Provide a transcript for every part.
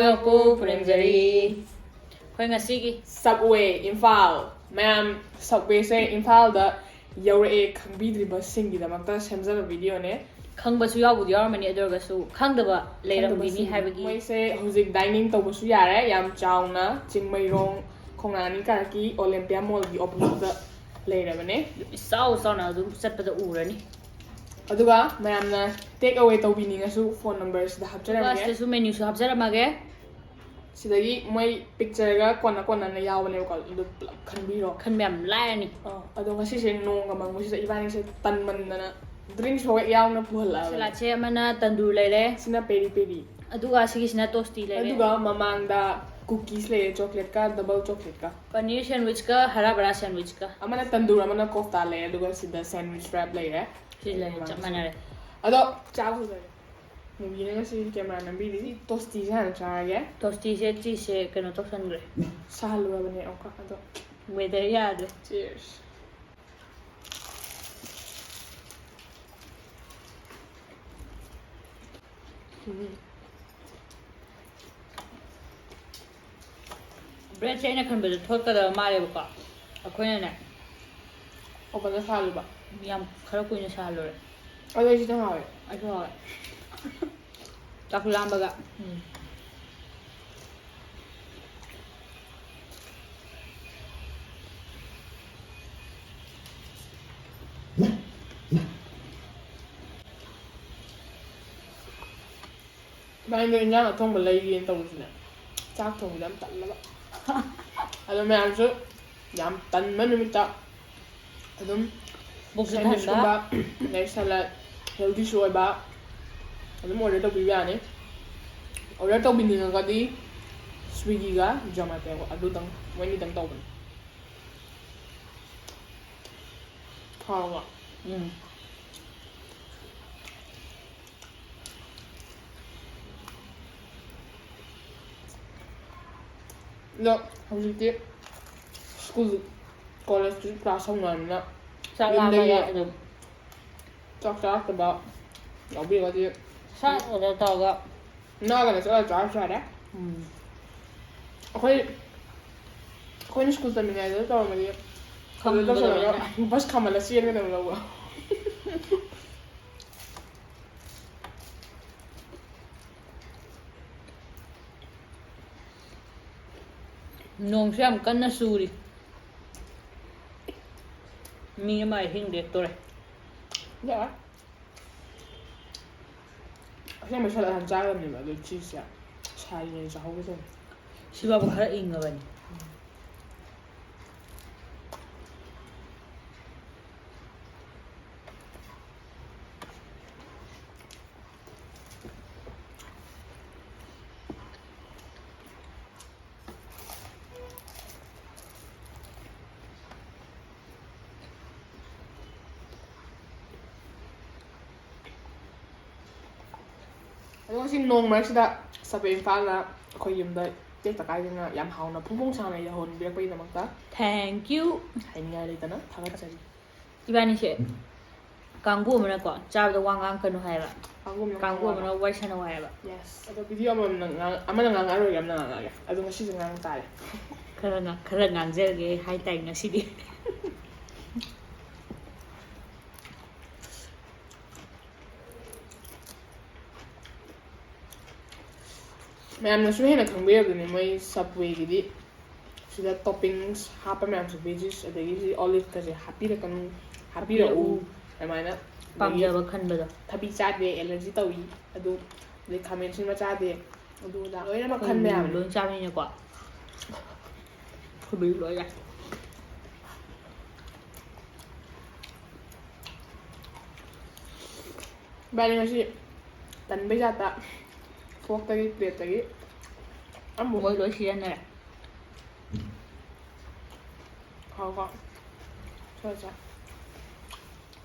ꯃꯥꯌꯣꯛꯄꯨ ꯄꯨꯔꯦꯝꯖꯔꯤ ꯑꯩꯈꯣꯏ ꯉꯁꯤꯒꯤ Subway Imphal ꯃꯌꯥꯝ Subwayꯁꯦ ꯏꯝꯐꯥꯜꯗ ꯌꯧꯔꯛꯑꯦ ꯈꯪꯕꯤꯗ꯭ꯔꯤꯕꯁꯤꯡꯒꯤꯗꯃꯛꯇ ꯁꯦꯝꯖꯕ ꯚꯤꯗꯤꯑꯣꯅꯦ ꯈꯪꯕꯁꯨ ꯌꯥꯎꯕꯨꯗꯤ ꯌꯥꯎꯔꯝꯃꯅꯤ ꯑꯗꯨ ꯑꯣꯏꯔꯒꯁꯨ ꯈꯪꯗꯕ ꯂꯩꯔꯝꯈꯤꯅꯤ ꯍꯥꯏꯕꯒꯤ ꯃꯣꯏꯁꯦ ꯍꯧꯖꯤꯛ ꯗꯥꯏꯅꯤꯡ ꯇꯧꯕꯁꯨ ꯌꯥꯔꯦ ꯌꯥꯝ ꯆꯥꯎꯅ ꯆꯤꯡꯃꯩꯔꯣꯡ ꯈꯣꯡꯅꯥꯡ ꯀꯥꯔꯛꯀꯤ ꯑꯣꯂꯦꯝꯄꯤꯌꯥ ꯃꯣꯜꯒꯤ ꯑꯣꯄꯣꯖꯤꯠꯇ ꯂꯩꯔꯕꯅꯦ ꯏꯆꯥꯎ ꯆꯥꯎꯅ ꯑꯗꯨꯝ ꯆꯠꯄꯗ ꯎꯔꯅꯤ ꯑꯗꯨꯒ ꯃꯌꯥꯝꯅ ꯇꯦꯛ ꯑꯋꯦ ꯇꯧꯕꯤꯅꯤꯡꯉꯁꯨ ꯐꯣꯟ ꯅꯝꯕꯔꯁꯤꯗ ꯍꯥꯞꯆꯔꯝꯒꯦ ꯁꯤꯗꯁꯨ ꯃꯦꯅ꯭ꯌꯨꯁꯨ ꯍꯥꯞꯆꯔꯝꯃꯒꯦ ꯁꯤꯗꯒꯤ ꯃꯣꯏ ꯄꯤꯛꯆꯔꯒ ꯀꯣꯟꯅ ꯌꯥꯎꯕꯅꯦꯕꯀꯣ ꯑꯗꯨ ꯄꯨꯂꯞ ꯈꯟꯕꯤꯔꯣ ꯈꯟꯕ ꯌꯥꯝ ꯂꯥꯏꯔꯅꯤ ꯑꯗꯣ ꯉꯁꯤꯁꯦ ꯅꯣꯡꯒ ꯃꯪꯕꯁꯤꯗ ꯏꯕꯥꯅꯤꯁꯦ ꯇꯟꯃꯟꯗꯅ ꯗ꯭ꯔꯤꯡꯁ ꯍꯦꯛ ꯌꯥꯎꯅ ꯄꯨꯍꯜꯂꯛꯑꯕꯅꯦ ꯁꯂꯥꯠꯁꯦ ꯑꯃꯅ ꯇꯟꯗꯨꯔ ꯂꯩꯔꯦ ꯁꯤꯅ ꯄꯦꯔꯤ ꯄꯦꯔꯤ ꯑꯗꯨꯒ ꯁꯤꯒꯤꯁꯤꯅ ꯇꯣꯁꯇꯤ ꯂꯩꯔꯦ ꯑꯗꯨꯒ ꯃꯃꯥꯡꯗ ꯀꯨꯀꯤꯁ ꯂꯩꯔꯦ ꯆꯣꯀ꯭ꯂꯦꯠꯀ ꯗꯕꯜ ꯆꯣꯀ꯭ꯂꯦꯠꯀ ꯄꯅꯤꯔ ꯁꯦꯟꯋꯤꯆꯀ ꯍꯔꯥ ꯕꯔꯥ ꯁꯦꯟꯋꯤꯆꯀ ꯑꯃꯅ ꯇꯟꯗꯨꯔ ꯑꯃꯅ ꯀꯣꯐꯇꯥ ꯂꯩꯔꯦ ꯑꯗꯨꯒ ꯁꯤꯗ ꯁꯦꯟꯋꯤꯆ ꯔꯦꯞ ꯂꯩꯔꯦ ꯁꯤ ꯂꯩꯔꯦ ꯆꯞ ꯃꯥꯟꯅꯔꯦ ꯑꯗꯣ ꯆꯥꯕ ꯍꯧꯖꯔꯦ ꯃꯨꯕꯤꯅ ꯉꯁꯤ ꯀꯦꯃꯦꯔꯥ ꯅꯝꯕꯤꯔꯤ ꯇꯣꯁꯇꯤꯁꯦ ꯍꯥꯟꯅ ꯆꯥꯔꯒꯦ ꯇꯣꯁꯇꯤꯁꯦ ꯆꯤꯁꯁꯦ ꯀꯩꯅꯣ ꯇꯧꯁꯟꯈ꯭ꯔꯦ ꯁꯥꯍꯜꯂꯨꯔꯕꯅꯦ ꯑꯃꯨꯛꯀ ꯑꯗꯣ ꯋꯦꯗꯔ ꯌꯥꯗ꯭ꯔꯦ cheers ꯕ꯭ꯔꯦꯗꯁꯦ ꯑꯩꯅ ꯈꯟꯕꯗ ꯊꯣꯠꯀꯗꯕ ꯃꯥꯜꯂꯦꯕꯀꯣ ꯑꯩꯈꯣꯏꯅꯅꯦ ꯑꯣꯄꯟꯗ ꯁꯥꯍꯜꯂꯨꯕ ꯌꯥꯝ ꯈꯔ ꯀꯨꯏꯅ ꯁꯥꯍꯜꯂꯨꯔꯦ ꯑꯗꯣ ꯑꯩꯁꯤꯅ ꯍꯥꯎꯋꯦ ꯑꯩꯁꯨ ꯍꯥꯎꯋꯦ ꯆꯥꯛꯁꯨ ꯂꯥꯝꯕꯒ ꯏꯕꯥꯅꯤꯗꯣ ꯏꯟꯖꯥꯡ ꯑꯊꯣꯡꯕ ꯂꯩꯒꯦꯅ ꯇꯧꯕꯁꯤꯅꯦ ꯆꯥꯛ ꯊꯣꯡꯕꯗ ꯌꯥꯝ ꯇꯜꯂꯕ ꯑꯗꯣ ꯃꯌꯥꯝꯁꯨ ꯌꯥꯝ ꯇꯟꯕ ꯅꯨꯃꯤꯠꯇ ꯑꯗꯨꯝ ꯁꯦꯟꯋꯤꯆꯀꯨꯝꯕ ꯑꯗꯩ ꯁꯂad ꯍꯦꯜꯗꯤꯁꯨ ꯑꯣꯏꯕ ꯑꯗꯨꯝ ꯑꯣꯔꯗꯔ ꯇꯧꯕꯤꯕ ꯌꯥꯅꯤ ꯑꯣꯔꯗꯔ ꯇꯧꯕꯤꯅꯤꯡꯉꯒꯗꯤ ꯁ꯭ꯋꯤꯒꯤꯒ ꯖꯣꯃꯥꯇꯣꯒ ꯑꯗꯨꯗꯪ ꯃꯣꯏꯅꯤꯗꯪ ꯇꯧꯕꯅꯤ ꯍꯥꯎꯕ ꯑꯗꯣ ꯍꯧꯖꯤꯛꯇꯤ ꯁ꯭ꯀꯨꯜ ꯀꯣꯂꯦꯖꯇꯁꯨ ꯀ꯭ꯂꯥꯁ ꯍꯧꯅꯔꯕꯅꯤꯅ ꯆꯥꯛ ꯂꯥꯝꯃꯒ ꯑꯗꯨꯝ ꯆꯥꯛ ꯆꯥꯔꯛꯇꯕ ꯌꯥꯎꯕꯤꯔꯒꯗꯤ ꯁꯠ ꯑꯣꯔꯗꯔ ꯇꯧꯔꯒ ꯅꯛꯑꯒꯅ ꯆꯠꯂꯒ ꯆꯥꯔꯁꯨ ꯌꯥꯔꯦ ꯑꯩꯈꯣꯏꯅ ꯁ꯭ꯀꯨꯜ ꯇꯝꯃꯤꯉꯩꯗ ꯇꯧꯔꯝꯃꯗꯤ ꯑꯗꯨꯗ ꯇꯧꯁꯜꯂꯒ ꯕꯁ ꯈꯥꯝꯃꯜꯂ ꯆꯦꯟꯒꯗꯕ ꯂꯧꯕ ꯅꯣꯡꯁꯨ ꯌꯥꯝ ꯀꯟꯅ ꯆꯨꯔꯤ ꯃꯤ ꯑꯃ ꯑꯍꯤꯡ ꯂꯦꯛꯇꯣꯔꯦ ꯌꯥꯔꯦ ꯑꯁꯦꯡꯕ ꯁꯂꯥꯠ ꯍꯥꯟꯅ ꯆꯥꯒꯗꯕꯅꯦꯕ ꯑꯗꯨ ꯆꯤꯁꯁꯦ ꯁꯥꯔꯤꯉꯩꯗ ꯆꯥꯍꯧꯒꯦ ꯇꯧꯅꯤ ꯁꯤꯐꯥꯎꯕ ꯈꯔ ꯏꯪꯉꯕꯅꯤ ꯑꯗꯣ ꯉꯁꯤ ꯅꯣꯡ ꯃꯔꯛꯁꯤꯗ Subway ꯏꯝꯐꯥꯜꯅ ꯑꯩꯈꯣꯏ ꯌꯨꯝꯗ ꯇꯦꯛꯇ ꯀꯥꯏꯗꯅ ꯌꯥꯝ ꯍꯥꯎꯅ ꯐꯣꯡ ꯁꯥꯅ ꯌꯧꯍꯟꯕꯤꯔꯛꯄꯒꯤꯗꯃꯛꯇ ꯊꯦꯡꯛ ꯌꯨ ꯍꯥꯏꯅꯤꯡꯉꯥꯏ ꯂꯩꯇꯅ ꯊꯥꯒꯠꯆꯔꯤ ꯏꯕꯥꯅꯤꯁꯦ ꯀꯥꯡꯕꯨ ꯑꯃꯅꯀꯣ ꯆꯥꯕꯗ ꯋꯥ ꯉꯥꯡꯀꯅꯨ ꯍꯥꯏꯌꯦꯕ ꯀꯥꯡꯕꯨ ꯑꯃꯅ ꯋꯥꯔꯤ ꯁꯥꯟꯅꯧ ꯍꯥꯏꯌꯦꯕ ꯌꯦꯁ ꯑꯗꯣ ꯚꯤꯗꯤꯑꯣ ꯑꯃꯅ ꯉꯥꯡꯉꯔꯣꯏꯒꯦ ꯑꯃꯅ ꯉꯥꯡꯉꯒꯦ ꯑꯗꯣ ꯉꯁꯤꯁꯦ ꯉꯥꯡ ꯇꯥꯔꯦ ꯈꯔ ꯉꯥꯡꯖꯔꯒꯦ ꯍꯥꯏꯇꯥꯏ ꯉꯁꯤꯗꯤ ꯃꯌꯥꯝꯅꯁꯨ ꯍꯦꯟꯅ ꯈꯪꯕꯤꯔꯕꯅꯤ ꯃꯣꯏ Subwayꯒꯤꯗꯤ sida toppings hapa mayam su veggies adagi si olive kase hapira'u adamana pamjaba khanbada thabi chade allergy tawi adu le khamen sin ma chade adu da loina ma khan me am loin chami ne kwa khubi lo ya bani ngasi tan be jata fork tagi plate tagi amu moi lo sian ne hawa cha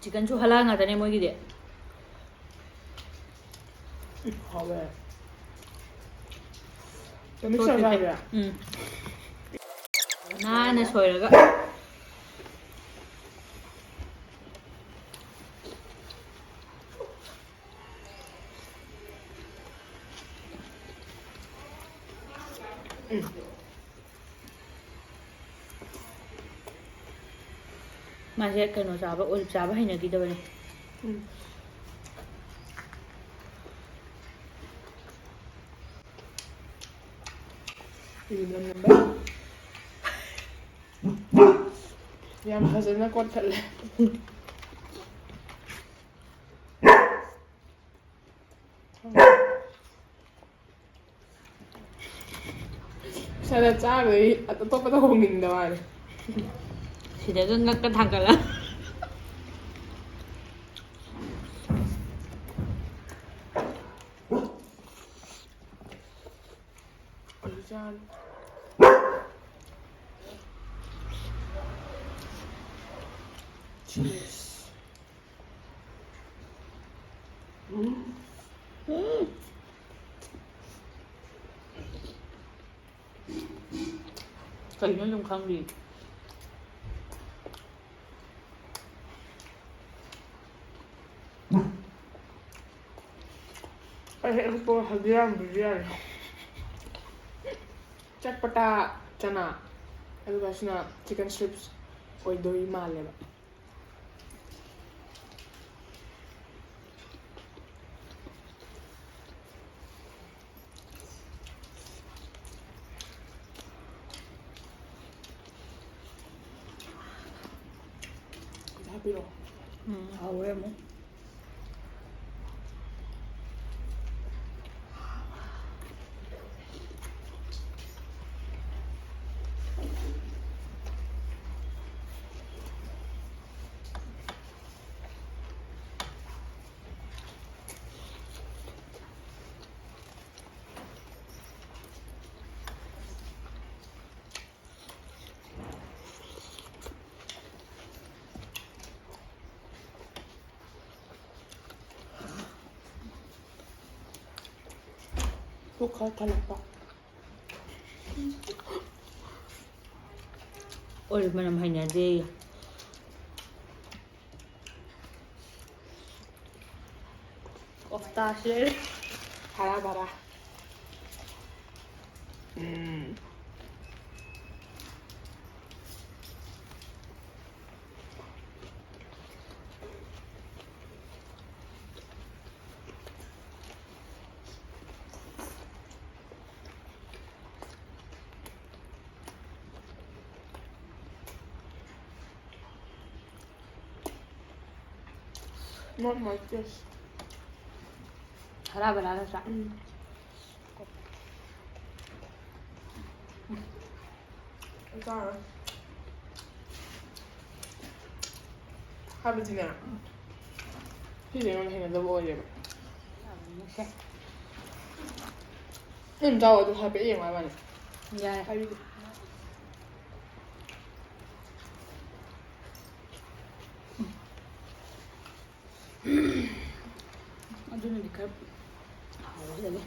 chicken chu hala nga tane moi gi de hawa mixer sa ya na soiraga मासे कनो चाबा olive Chaba हैनगिदबने Yam fazenda kothale Sada chabe atatopa ta honginda wale sidaga ngakka thangkala Olijan Cheers. Kayaknya yung kangri. Itu hadiah berdiam. Chakpata chana. Itu kasihnya chicken strips. Oi doi male. Happy loh. Awalnya mo. Suka talapa. Olive manam haynadi. Kofta şey. Hara. Not like this. Hara bala sa. It's alright. Happy dinner. He's the only thing that will ever. Em cho tôi happy em mà Dạ. happy. Adunu dikkat. Hava öyle.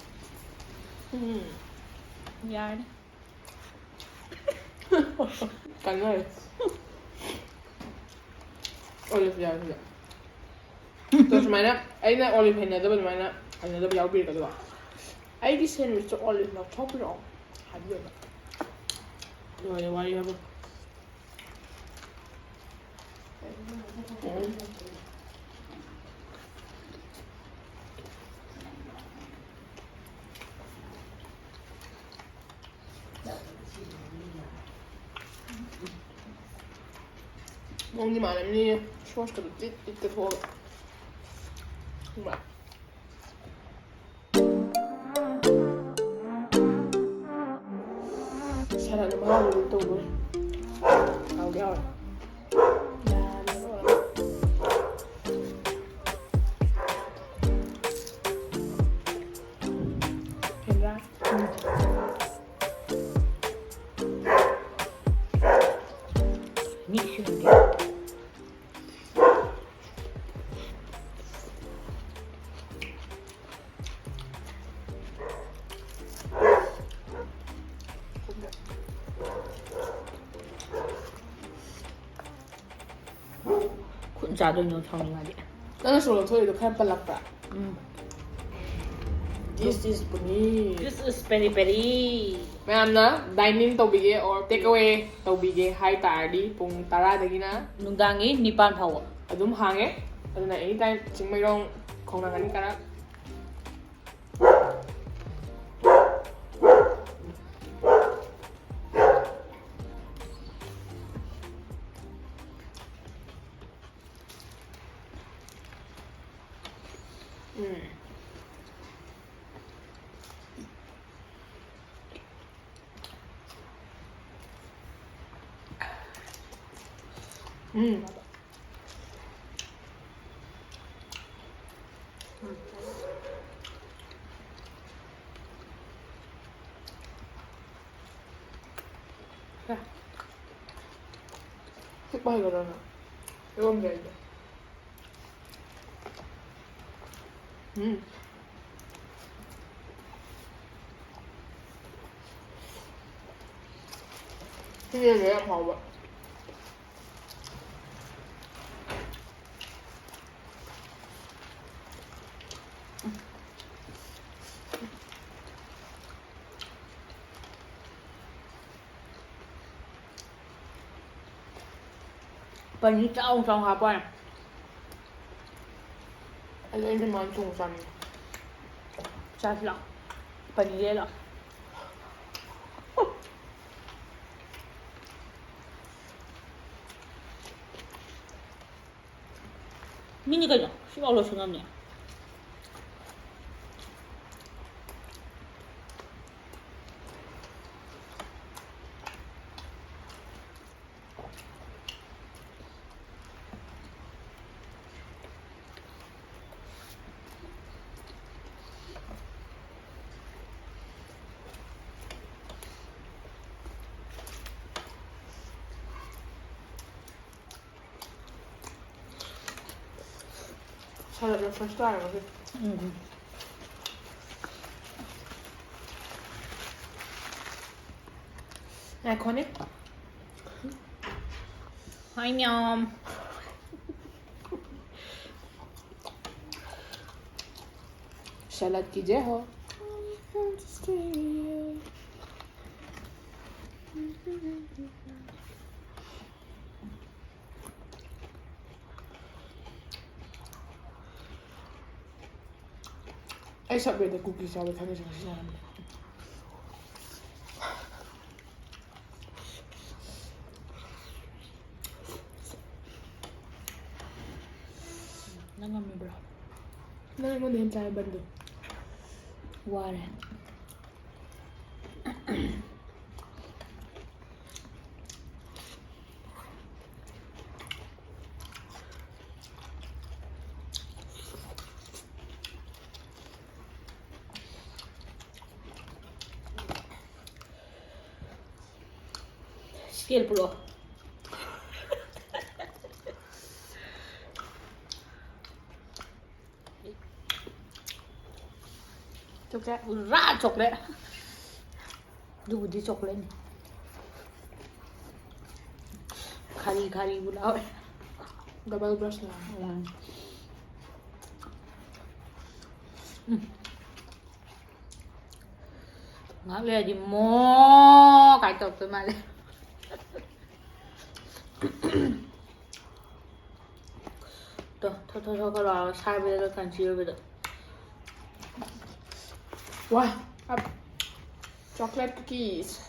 Yani. Cắn rồi. Olive giờ rồi. Tôi xem nè, anh nè olive hình này tôi bên mày nè, anh này tôi béo bì cả rồi. Anh đi xem với olive nó top rồi, hạt rồi. Rồi để quay đi Mong di mana ni sauce kedut itu tuh. Cuma. Sana nama lalu itu gue. Kau dia. 자도 요청이 말이야. 나는 solo 소리도 그냥 빨랐다. This is Peri. This is Peri Peri. ꯃꯌꯥꯝꯅ dining ꯇꯧꯕꯤꯒꯦ or take away ꯇꯧꯕꯤꯒꯦ ꯍꯥꯏꯇꯥꯔꯗꯤ ꯄꯨꯡ 10ꯗꯒꯤꯅ ꯅꯨꯡꯗꯥꯡꯒꯤ 9 ꯐꯥꯎꯕ ꯑꯗꯨꯝ ꯍꯥꯡꯉꯦ ꯑꯗꯨꯅ anytime Chingmeirong ꯈꯣꯡꯅꯥꯡ ꯀꯥꯔꯛ 식빵 이거잖아. 이건 게 이제. 이게 왜 봐봐. Panis trong hộp này. Anh em thì món trùng sắn. Sao lắm. Panis đây là. Mini cái gì? Sao bao lâu không nhỉ? Salad first time kasi. Iconic. Hi nhom. Salad कीजिए हो. I subway the cookies all the time. Nó ngon bro. Nó ngon đến trái bẩn được. Wow này. Skill bro. Chocolate. Ra chocolate. Dù đi chocolate này. Khari bulao. Double brush na. Ngáp lên đi mò cái chọc tôi mà lên. Thôi cái đó sai bây giờ cần chia bây giờ. Wow, chocolate cookies.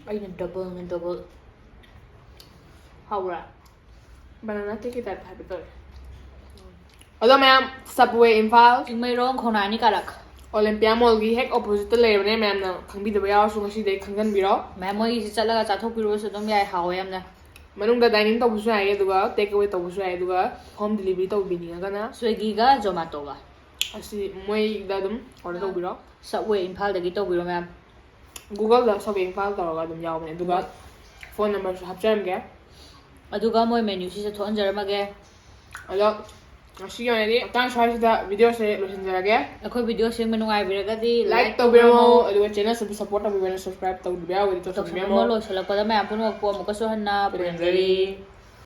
Anh nên double. How ra? Banana take that type of thing. Hello ma'am, Subway Imphal. Chingmairong khonani karak. Olympia Mall gi hek opposite leibane ma'am na khangbi da yaw su ngasi dei khanggan biro. Ma'am moi si chalaga chathok piro su dum yai hawe yamna. Manung da dining to busu ai duga take away to busu ai duga home delivery to bini ga na Swiggy ga Zomato ga. asi moi da dum order to biro. Subway Imphal dagi to biro ma'am. Google da Subway Imphal to ga dum yaw ne duga phone number su hapcham ge. Aduga moi menu si sa thon jaramage. Alo ngasi yo ne di tang sai da video se losin jarage. Akhoi video se menu ngai biragadi Like to biro aduga channel su support to biro subscribe to biro wi to to subscribe mo lo sala pada ma'am puno ko mo ka so hanna Peri.